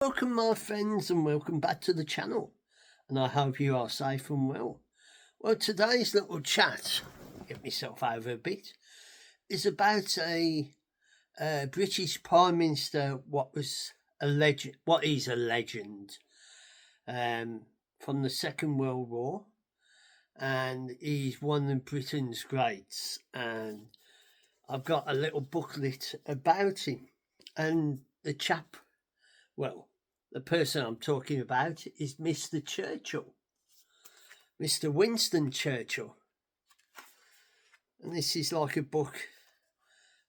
Welcome, my friends, and welcome back to the channel. And I hope you are safe and well. Well, today's little chat, get myself over a bit, is about a British Prime Minister. What is a legend from the Second World War, and he's one of Britain's greats. And I've got a little booklet about him, and the chap. Well, the person I'm talking about is Mr. Churchill, Mr. Winston Churchill. And this is like a book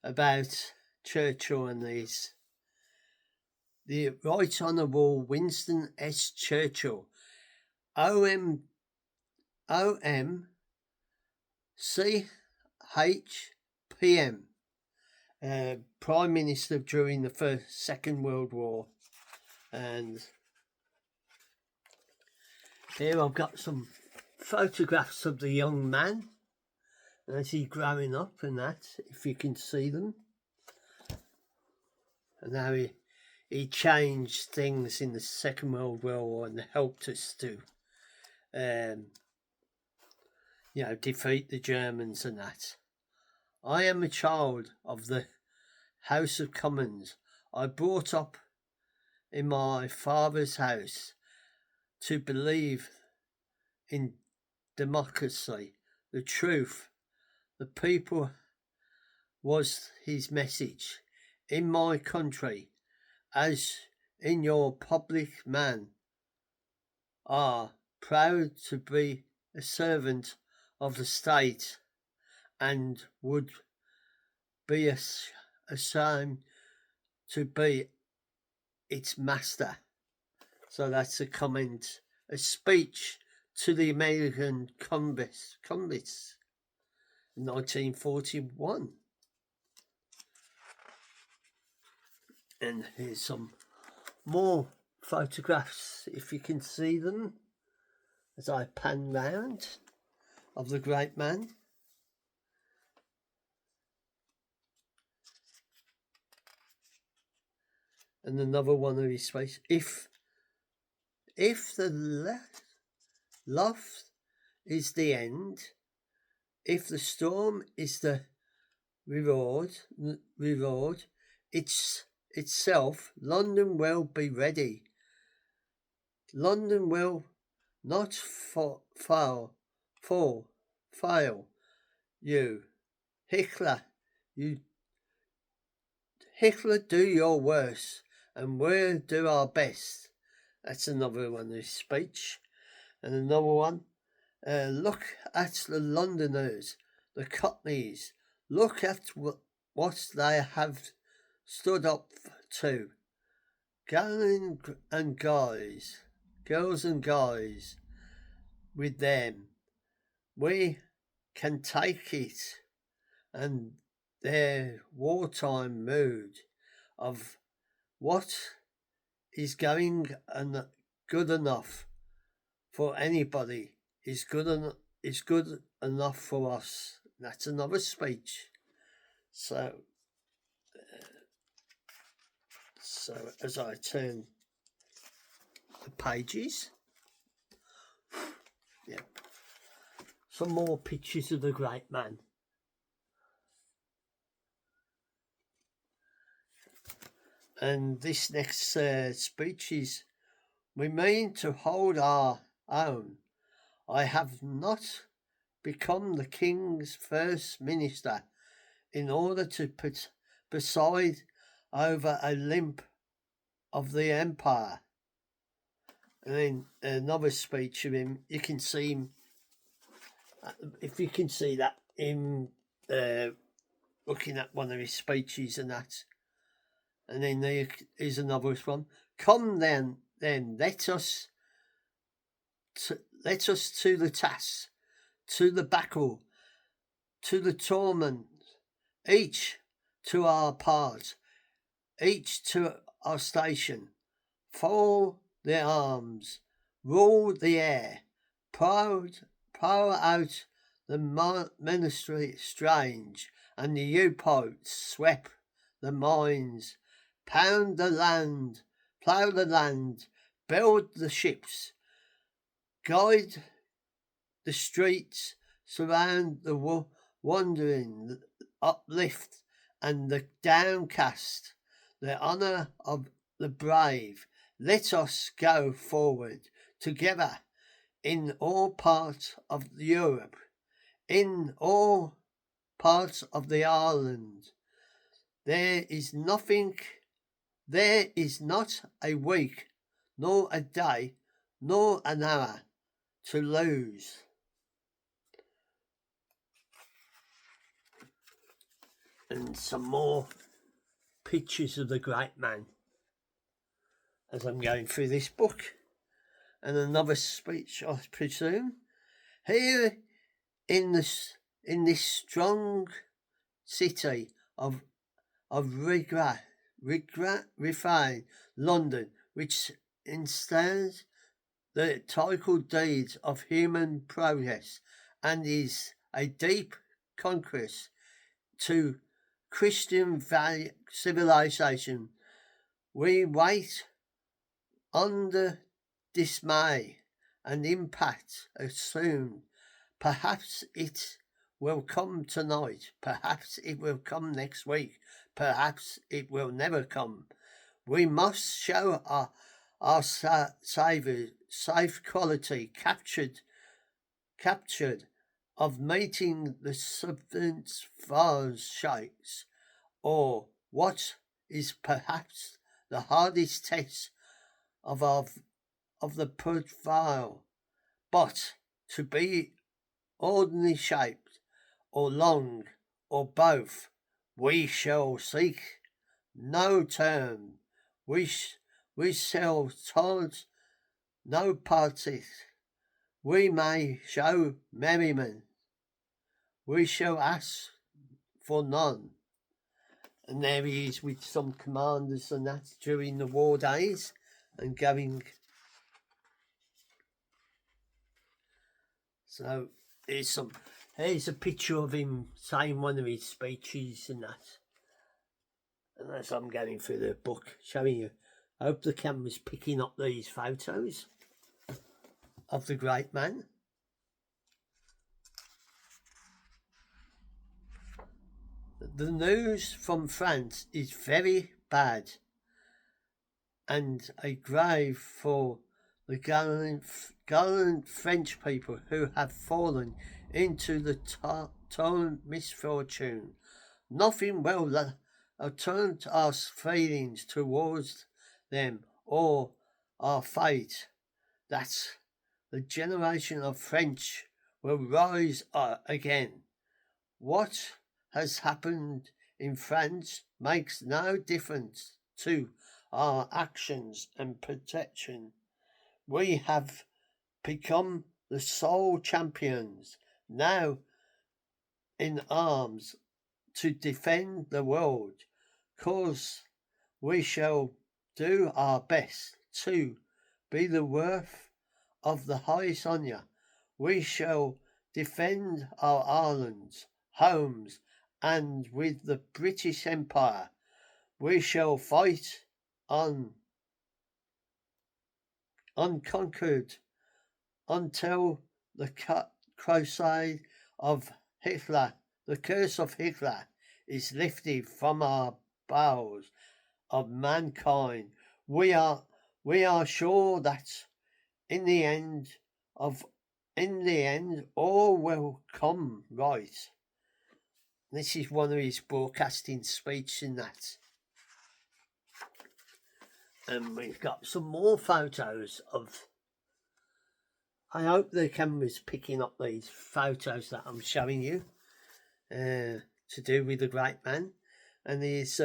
about Churchill and the Right Honourable Winston S. Churchill, OM CHPM, Prime Minister during the Second World War. And here I've got some photographs of the young man as he's growing up, and that, if you can see them, and how he changed things in the Second World War and helped us to defeat the Germans and that. I am a child of the House of Commons. I brought up in my father's house to believe in democracy, the truth, the people was his message. In my country, as in your public man, are proud to be a servant of the state and would be ashamed to be its master. So that's a comment, a speech to the American Congress in 1941. And here's some more photographs, if you can see them, as I pan round, of the great man. And another one of his face. If the love is the end, if the storm is the reward itself, London will be ready. London will not fail. You, Hitler, do your worst, and we'll do our best. That's another one of his speech. And another one, look at the Londoners, the Cockneys. Look at what they have stood up to. Girls and guys, with them. We can take it, and their wartime mood of what is going and good enough for anybody is good enough for us. That's another speech. So as I turn the pages, some more pictures of the great man. And this next speech is, we mean to hold our own. I have not become the King's First Minister in order to preside over a limb of the empire. And then another speech of him, you can see him, if you can see that, him looking at one of his speeches and that. And then there is another one. Come then, let us to the task, to the battle, to the torment, each to our part, each to our station. Follow the arms, rule the air, pour out the ministry strange, and the U-boats swept the mines, pound the land, plough the land, build the ships, guide the streets, surround the wandering, uplift and the downcast, the honour of the brave. Let us go forward together in all parts of Europe, in all parts of the island. There is not a week, nor a day, nor an hour to lose. And some more pictures of the great man as I'm going through this book. And another speech, I presume. Here in this strong city of refined London, which instands the typical deeds of human progress and is a deep conquest to Christian civilization, we wait under dismay and impact assumed. Perhaps it will come tonight, perhaps it will come next week, perhaps it will never come. We must show our saviour safe quality captured of meeting the substance fires shakes, or what is perhaps the hardest test of the profile, but to be ordinarily shaped, or long, or both, we shall seek no term, we shall tolerate no parties, we may show merriment, we shall ask for none. And there he is with some commanders and that during the war days and going. So here's a picture of him saying one of his speeches and that. And as I'm going through the book, showing you, I hope the camera's picking up these photos of the great man. The news from France is very bad and a grave for the gallant French people who have fallen into the total misfortune. Nothing will turn our feelings towards them or our fate. That the generation of French will rise again. What has happened in France makes no difference to our actions and protection. We have become the sole champions now in arms to defend the world, cause we shall do our best to be the worth of the highest honour. We shall defend our islands, homes, and with the British Empire, we shall fight on unconquered until the crusade of Hitler, the curse of Hitler, is lifted from our bowels of mankind. We are sure that in the end all will come right. This is one of his broadcasting speeches in that. And we've got some more photos of. I hope the camera's picking up these photos that I'm showing you to do with the great man. And there's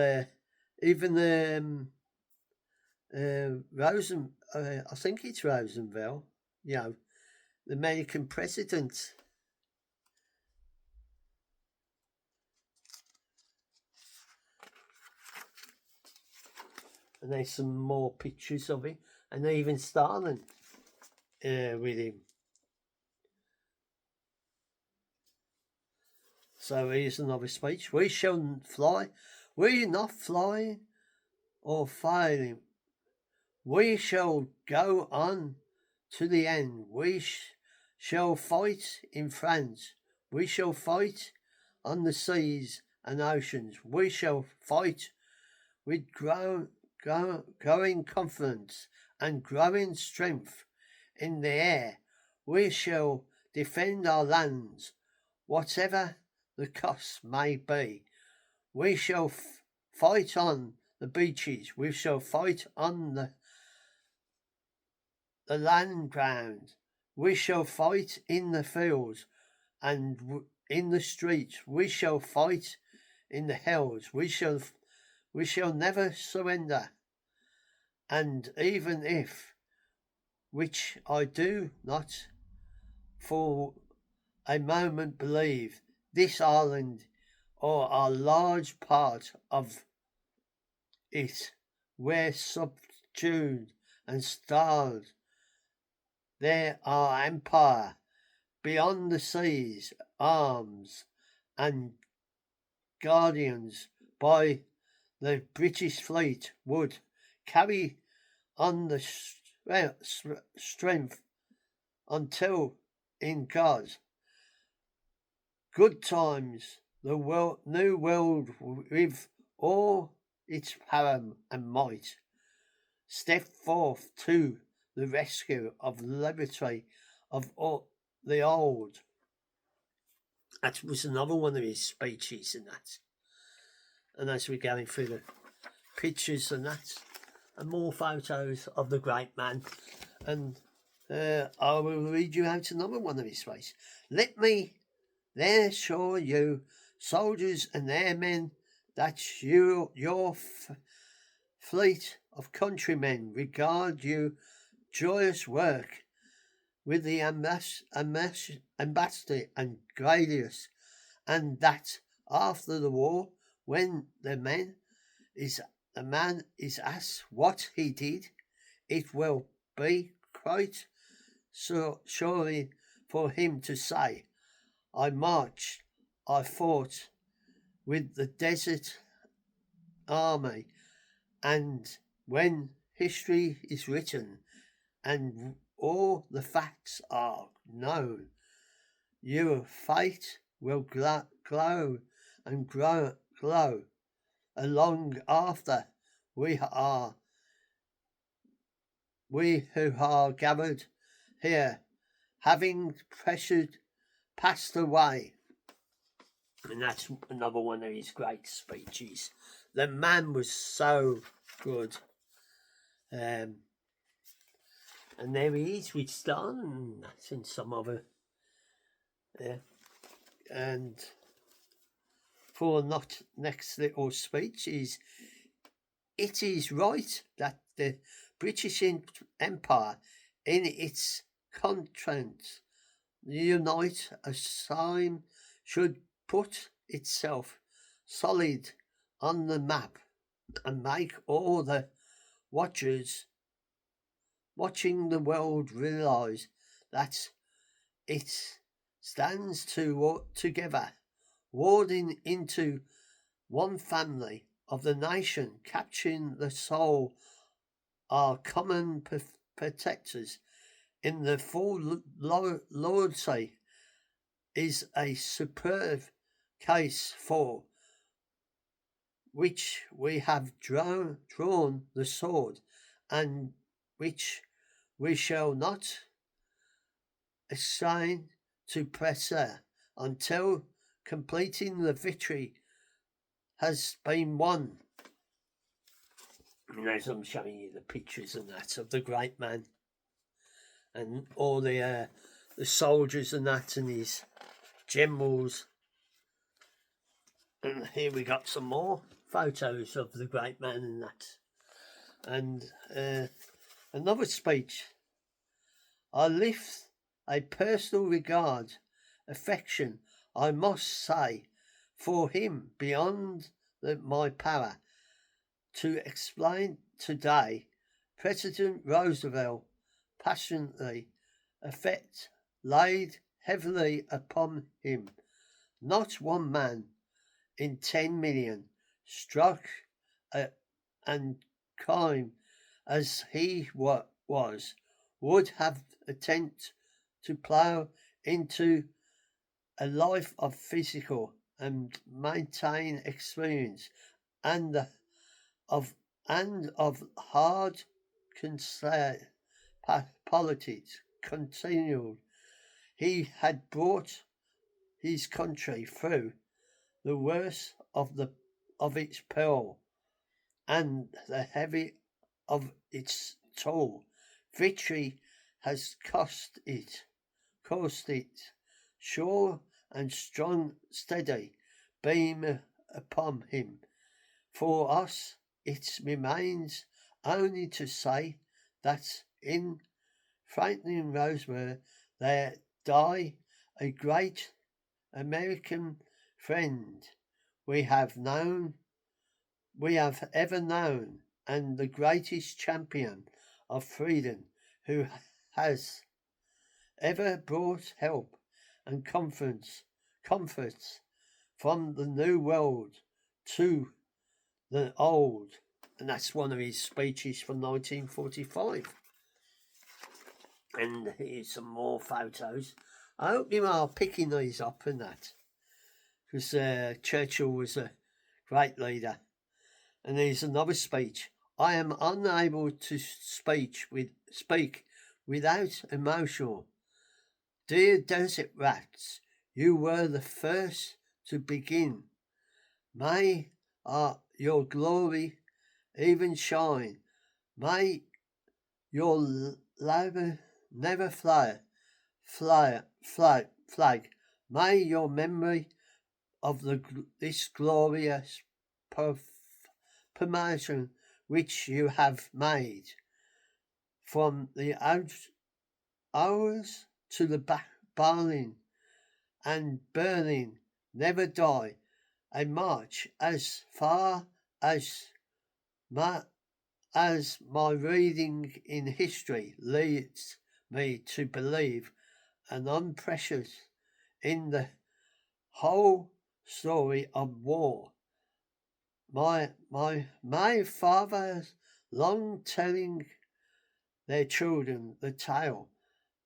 even the I think it's Roosevelt, the American president. And there's some more pictures of him, and even Stalin with him. So here's another speech. We shall fly. We're not flying or fighting. We shall go on to the end. We shall fight in France. We shall fight on the seas and oceans. We shall fight with growing confidence and growing strength in the air. We shall defend our lands, whatever the cost may be. We shall fight on the beaches. We shall fight on the land ground. We shall fight in the fields and in the streets. We shall fight in the hills. We shall never surrender. And even if, which I do not for a moment believe, this island or a large part of it were subdued and starved, there are empire beyond the seas, arms and guardians by the British fleet would carry on the strength until in God's good times the new world with all its power and might step forth to the rescue of liberty of all the old. That was another one of his speeches and that. And as we're going through the pictures and that, and more photos of the great man, and I will read you out another one of his speeches. Let me there assure you, soldiers and airmen, that your fleet of countrymen regard you joyous work with the ambassador and Gradius, and that after the war, when the man is asked what he did, it will be quite so surely for him to say, I marched, I fought with the desert army, and when history is written and all the facts are known, your fate will glow and glow along after we who are gathered here, having passed away. And that's another one of his great speeches. The man was so good. And there he is with Stan, and that's in some other. And for not next little speech is, it is right that the British Empire in its contents unite as time should put itself solid on the map and make all the watching the world realise that it stands together, warding into one family of the nation, capturing the soul, our common protectors in the full loyalty is a superb case for which we have drawn the sword, and which we shall not assign to press until completing the victory has been won. And as I'm showing you the pictures and that of the great man and all the soldiers and that and his generals. And here we got some more photos of the great man and that. And another speech. I lift a personal regard, affection, I must say, for him beyond my power to explain today. President Roosevelt passionately affect laid heavily upon him. Not one man in 10 million struck and crime as he was, would have attempt to plough into a life of physical and maintain experience and of hard politics continued. He had brought his country through the worst of its peril and the heavy of its toll. Victory has cost it, sure and strong, steady beam upon him. For us, it remains only to say that in Franklin Roosevelt there died a great American friend we have ever known, and the greatest champion of freedom who has ever brought help and comforts from the new world to the old. And that's one of his speeches from 1945. And here's some more photos. I hope you are picking these up and that, because Churchill was a great leader. And there's another speech. I am unable to speak without emotion. Dear desert rats, you were the first to begin. May your glory even shine. May your labor never flag. May your memory of this glorious promotion which you have made from the hours to the barring and burning never die. A march as far as my reading in history leads me to believe, and unprecious in the whole story of war. My fathers long telling their children the tale.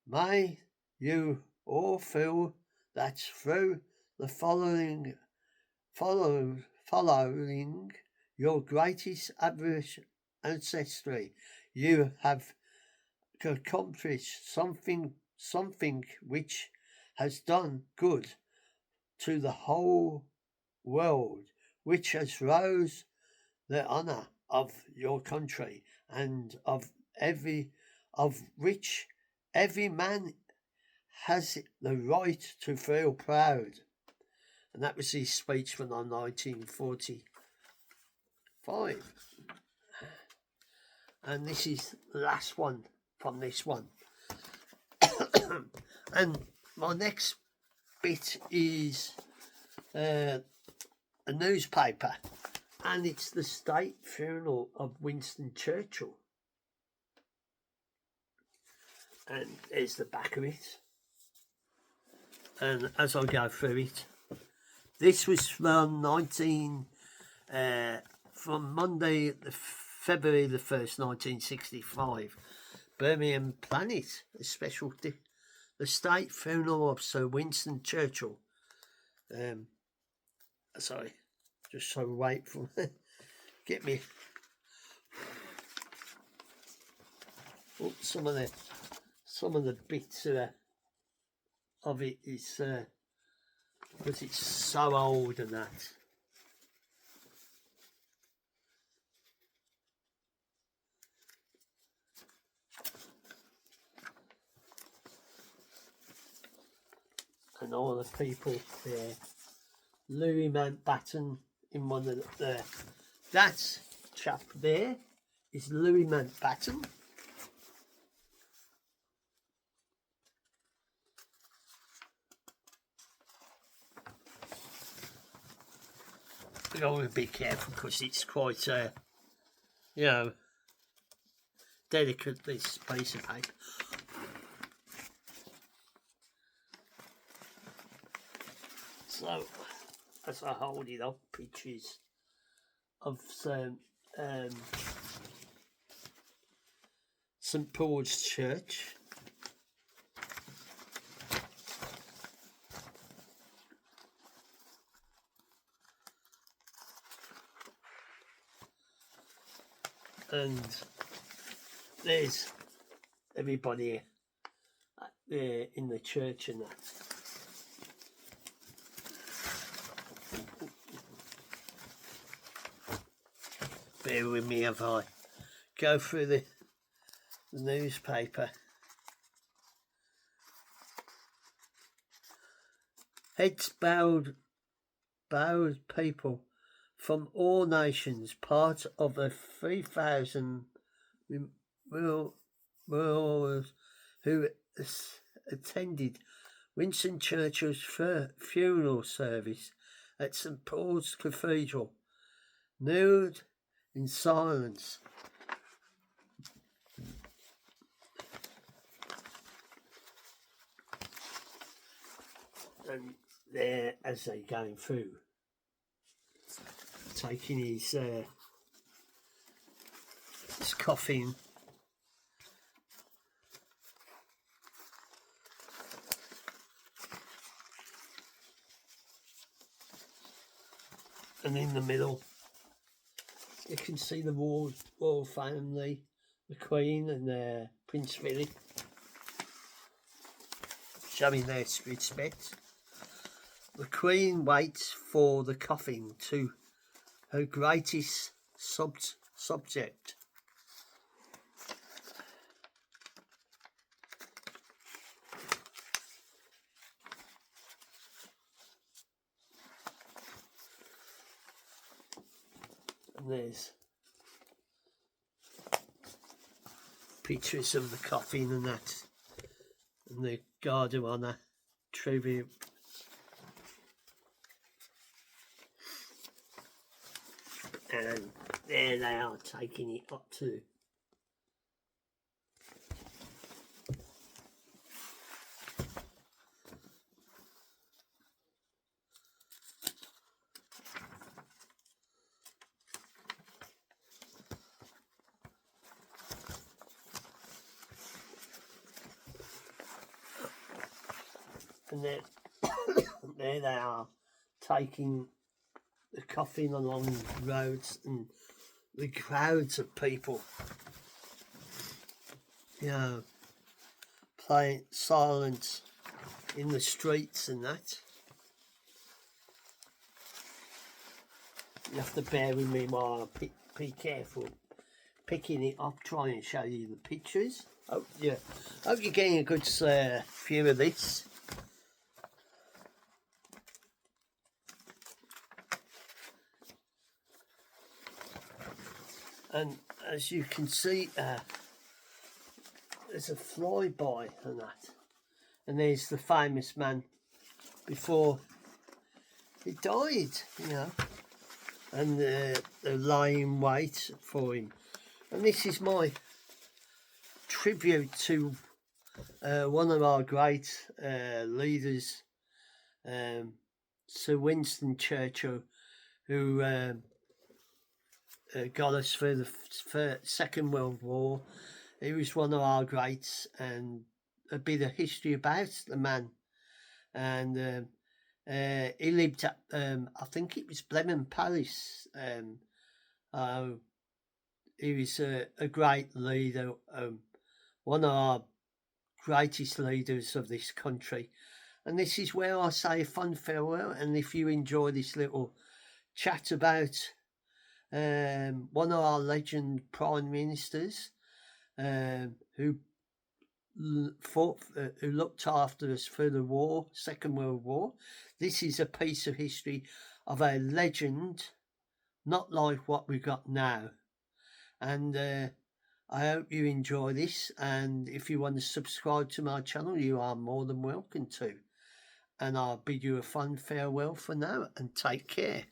May you all feel that through the following your greatest ancestry, you have accomplished something which has done good to the whole world, which has rose the honour of your country, and of which every man has the right to feel proud. And that was his speech from 1945. And this is the last one from this one. And my next bit is a newspaper, and it's the state funeral of Winston Churchill. And there's the back of it. And as I go through it, this was from Monday, February the 1st, 1965. Birmingham Planet, a special the state funeral of Sir Winston Churchill. Sorry, just so wait for get me. Oh, some of the bits of it is because it's so old and that. And all the people there. Louis Mountbatten in one of the that chap there is Louis Mountbatten. I've got to be careful because it's quite delicate, this piece of paper. So, as I hold it up, pictures of some St Paul's Church. And there's everybody there in the church and that. Bear with me if I go through the newspaper. Heads bowed people from all nations, part of the 3,000 who attended Winston Churchill's funeral service at St Paul's Cathedral, knelt in silence. And there, as they're going through, taking his coffin, and in the middle you can see the royal family, the Queen and Prince Philip, showing their respect. The Queen waits for the coffin to her greatest subject. And there's pictures of the coffin and that, and the Guard of Honour tribute. And there they are, taking it up to and there they are, taking the coffin along the roads, and the crowds of people, playing silence in the streets and that. You have to bear with me while I be careful picking it up, trying to show you the pictures. Hope you're getting a good view of this. And as you can see, there's a flyby and that. And there's the famous man before he died, and they're lying in wait for him. And this is my tribute to one of our great leaders, Sir Winston Churchill, who got us through the Second World War. He was one of our greats, and a bit of history about the man. And he lived at, I think it was Blenheim Palace. He was a great leader, one of our greatest leaders of this country. And this is where I say a fond farewell. And if you enjoy this little chat about one of our legend prime ministers who looked after us through the war, Second World War. This is a piece of history of a legend, not like what we've got now. And I hope you enjoy this. And if you want to subscribe to my channel, you are more than welcome to. And I'll bid you a fond farewell for now, and take care.